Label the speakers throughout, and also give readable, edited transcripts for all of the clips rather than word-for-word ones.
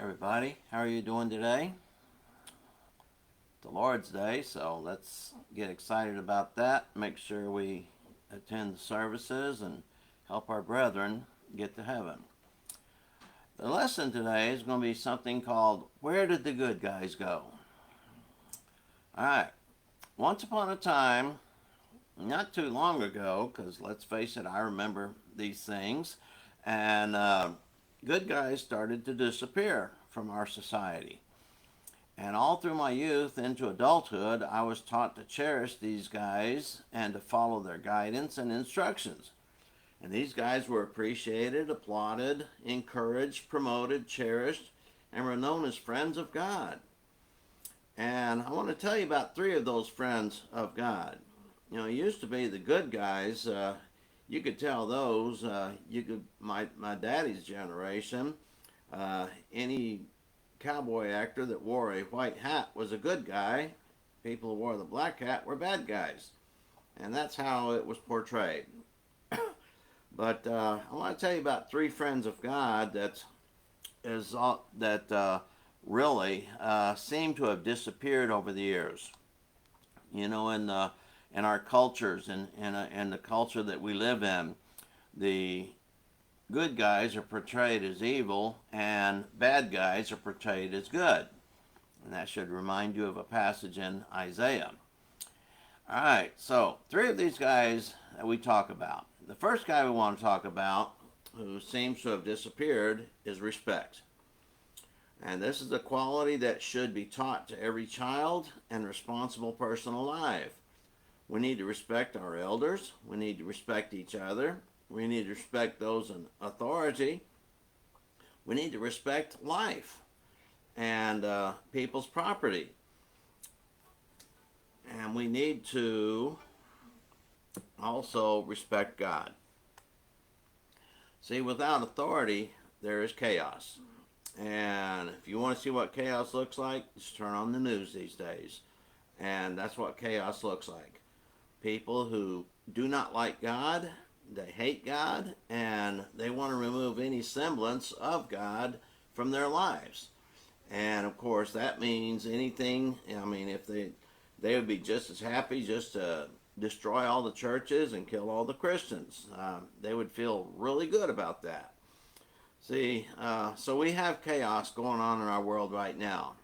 Speaker 1: Everybody, how are you doing today? The Lord's Day, so let's get excited about that. Make sure we attend the services and help our brethren get to heaven. The lesson today is going to be something called Where Did the Good Guys Go? Alright, once upon a time, not too long ago, because let's face it, I remember these things, and good guys started to disappear from our society. And all through my youth into adulthood, I was taught to cherish these guys and to follow their guidance and instructions. And these guys were appreciated, applauded, encouraged, promoted, cherished, and were known as friends of God. And I want to tell you about three of those friends of God. You know, it used to be the good guys. You could tell those. My daddy's generation. Any cowboy actor that wore a white hat was a good guy. People who wore the black hat were bad guys, and that's how it was portrayed. But I want to tell you about three friends of God that really seem to have disappeared over the years. You know, in our cultures and in the culture that we live in, the good guys are portrayed as evil and bad guys are portrayed as good. And that should remind you of a passage in Isaiah. All right, so three of these guys that we talk about. The first guy we want to talk about, who seems to have disappeared, is respect. And this is a quality that should be taught to every child and responsible person alive. We need to respect our elders. We need to respect each other. We need to respect those in authority. We need to respect life and people's property. And we need to also respect God. See, without authority, there is chaos. And if you want to see what chaos looks like, just turn on the news these days. And that's what chaos looks like. People who do not like God, they hate God, and they want to remove any semblance of God from their lives. And of course, that means anything. I mean, if they would be just as happy just to destroy all the churches and kill all the Christians. They would feel really good about that. See, so we have chaos going on in our world right now.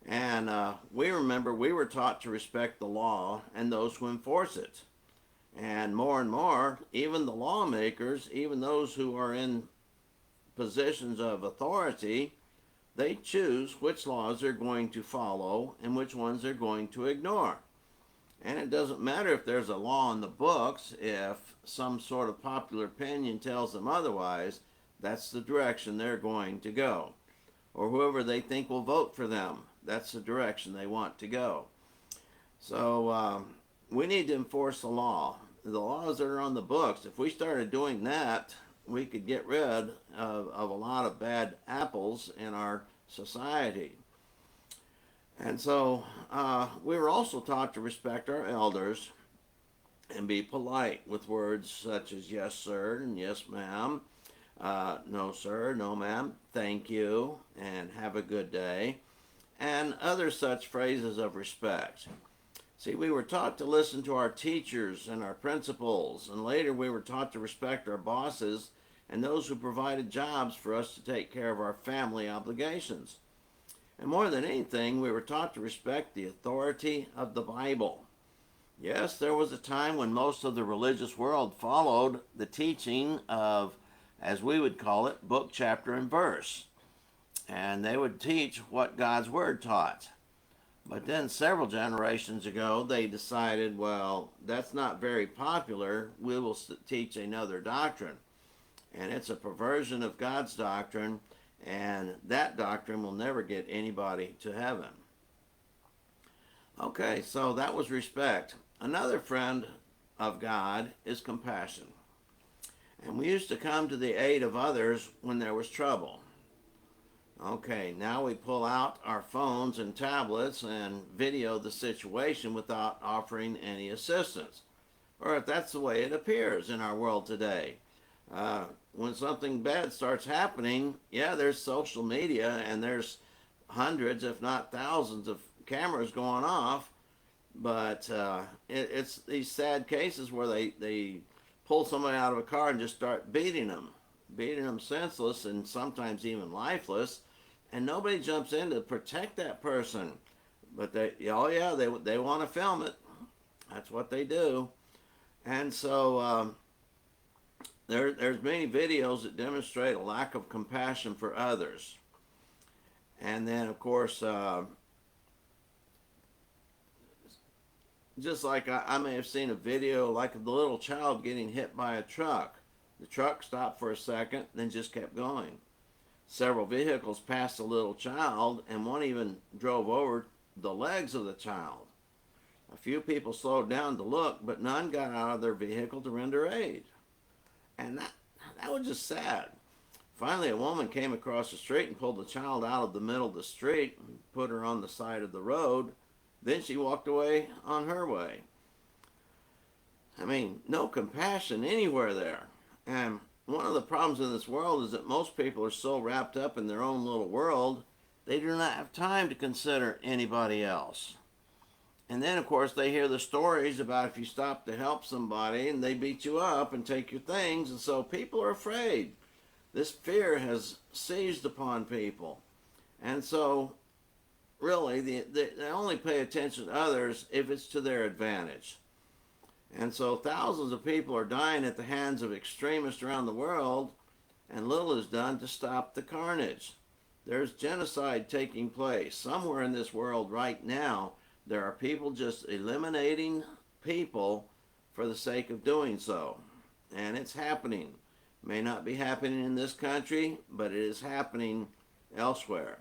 Speaker 1: And we were taught to respect the law and those who enforce it. And more, even the lawmakers, even those who are in positions of authority, they choose which laws they're going to follow and which ones they're going to ignore. And it doesn't matter if there's a law in the books, if some sort of popular opinion tells them otherwise, that's the direction they're going to go. Or whoever they think will vote for them, that's the direction they want to go. So we need to enforce the law. The laws that are on the books, if we started doing that, we could get rid of a lot of bad apples in our society. And so we were also taught to respect our elders and be polite with words such as yes, sir, and yes, ma'am, no, sir, no, ma'am, thank you, and have a good day, and other such phrases of respect. See, we were taught to listen to our teachers and our principals, and later we were taught to respect our bosses and those who provided jobs for us to take care of our family obligations. And more than anything, we were taught to respect the authority of the Bible. Yes, there was a time when most of the religious world followed the teaching of, as we would call it, book, chapter, and verse. And they would teach what God's Word taught. But then several generations ago, they decided, well, that's not very popular. We will teach another doctrine. And it's a perversion of God's doctrine, and that doctrine will never get anybody to heaven. Okay, so that was respect. Another friend of God is compassion. And we used to come to the aid of others when there was trouble. Okay, now we pull out our phones and tablets and video the situation without offering any assistance. Or if that's the way it appears in our world today. when something bad starts happening, yeah, there's social media and there's hundreds, if not thousands, of cameras going off. But it's these sad cases where they pull somebody out of a car and just start beating them senseless and sometimes even lifeless, and nobody jumps in to protect that person. But oh yeah, they want to film it. That's what they do. And so there's many videos that demonstrate a lack of compassion for others. And then, of course, just like I may have seen a video like of the little child getting hit by a truck. The truck stopped for a second, then just kept going. Several vehicles passed the little child, and one even drove over the legs of the child. A few people slowed down to look, but none got out of their vehicle to render aid. And that was just sad. Finally, a woman came across the street and pulled the child out of the middle of the street and put her on the side of the road. Then she walked away on her way. I mean, no compassion anywhere there. And one of the problems in this world is that most people are so wrapped up in their own little world, they do not have time to consider anybody else. And then, of course, they hear the stories about if you stop to help somebody and they beat you up and take your things. And so people are afraid. This fear has seized upon people. And so, really, they only pay attention to others if it's to their advantage. And so thousands of people are dying at the hands of extremists around the world, and little is done to stop the carnage. There's genocide taking place. Somewhere in this world right now, there are people just eliminating people for the sake of doing so. And it's happening. May not be happening in this country, but it is happening elsewhere.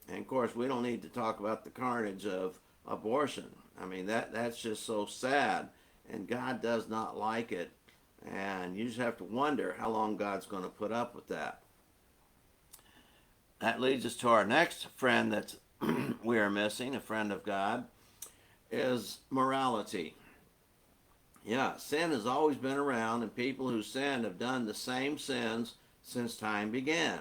Speaker 1: And of course, we don't need to talk about the carnage of abortion. I mean, that's just so sad, and God does not like it. And you just have to wonder how long God's going to put up with that. That leads us to our next friend that we are missing, a friend of God, is morality. Yeah, sin has always been around, and people who sin have done the same sins since time began.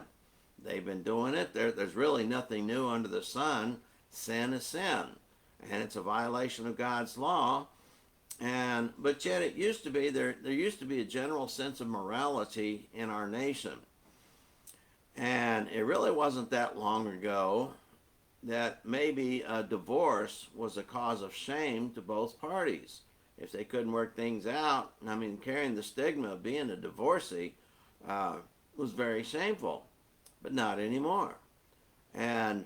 Speaker 1: They've been doing it. There's really nothing new under the sun. Sin is sin, and it's a violation of God's law. But yet it used to be there used to be a general sense of morality in our nation. And it really wasn't that long ago that maybe a divorce was a cause of shame to both parties. If they couldn't work things out, I mean, carrying the stigma of being a divorcee was very shameful, but not anymore. And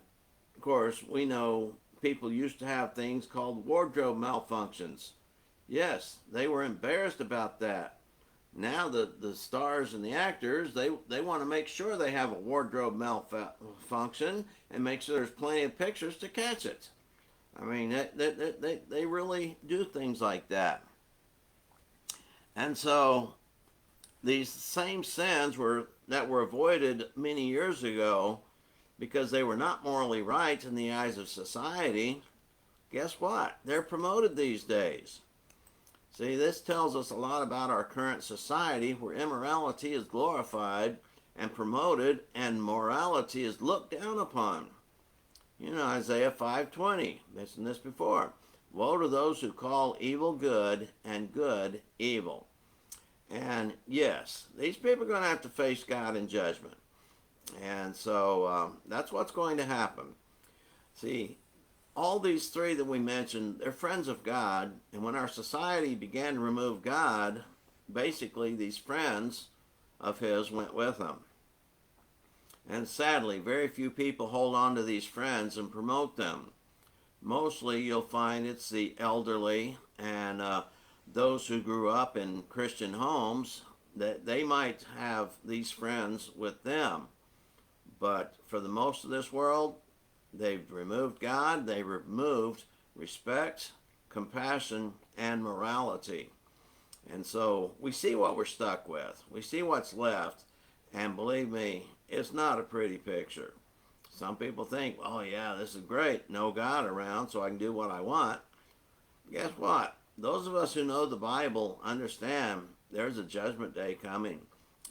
Speaker 1: of course, we know people used to have things called wardrobe malfunctions. Yes, they were embarrassed about that. Now the stars and the actors, they want to make sure they have a wardrobe malfunction and make sure there's plenty of pictures to catch it. I mean, they really do things like that. And so these same sins that were avoided many years ago because they were not morally right in the eyes of society, guess what? They're promoted these days. See, this tells us a lot about our current society where immorality is glorified and promoted and morality is looked down upon. You know, Isaiah 5:20, mentioned this before. Woe to those who call evil good and good evil. And yes, these people are going to have to face God in judgment. And so that's what's going to happen. See, all these three that we mentioned, they're friends of God. And when our society began to remove God, basically these friends of his went with them. And sadly, very few people hold on to these friends and promote them. Mostly you'll find it's the elderly and those who grew up in Christian homes, that they might have these friends with them. But for the most of this world, they've removed God, they've removed respect, compassion, and morality. And so we see what we're stuck with. We see what's left. And believe me, it's not a pretty picture. Some people think, oh yeah, this is great. No God around, so I can do what I want. Guess what? Those of us who know the Bible understand there's a judgment day coming.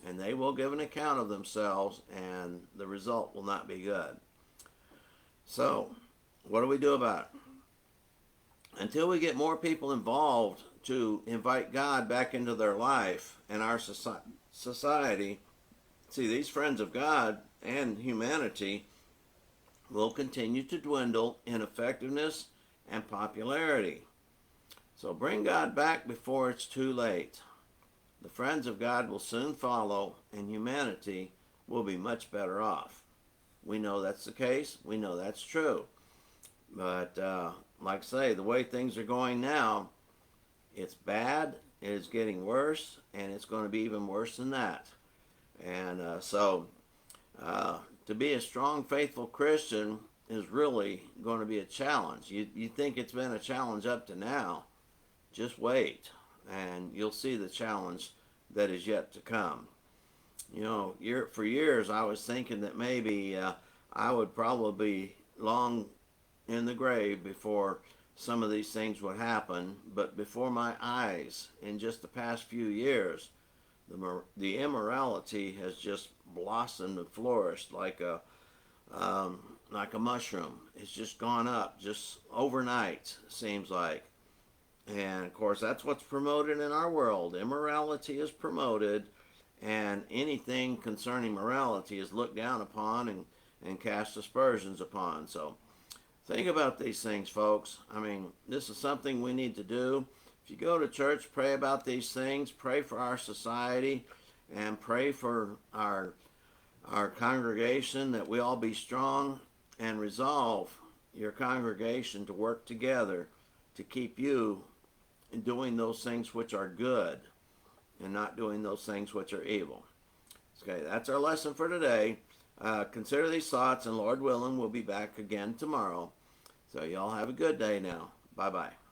Speaker 1: and they will give an account of themselves, and the result will not be good. So, what do we do about it? Until we get more people involved to invite God back into their life and our society, see, these friends of God and humanity will continue to dwindle in effectiveness and popularity. So bring God back before it's too late. The friends of God will soon follow, and humanity will be much better off. We know that's the case. We know that's true. But like I say, the way things are going now, it's bad, it is getting worse, and it's going to be even worse than that. And so to be a strong, faithful Christian is really going to be a challenge. You think it's been a challenge up to now, just wait, and you'll see the challenge that is yet to come. You know, for years I was thinking that maybe I would probably be long in the grave before some of these things would happen, but before my eyes, in just the past few years, the immorality has just blossomed and flourished like a mushroom. It's just gone up just overnight, seems like. And of course, that's what's promoted in our world. Immorality is promoted, and anything concerning morality is looked down upon and cast aspersions upon. So think about these things, folks. I mean, this is something we need to do. If you go to church, pray about these things. Pray for our society, and pray for our congregation, that we all be strong, and resolve your congregation to work together to keep you doing those things which are good and not doing those things which are evil. Okay, that's our lesson for today. Consider these thoughts, and Lord willing, we'll be back again tomorrow. So y'all have a good day now. Bye-bye.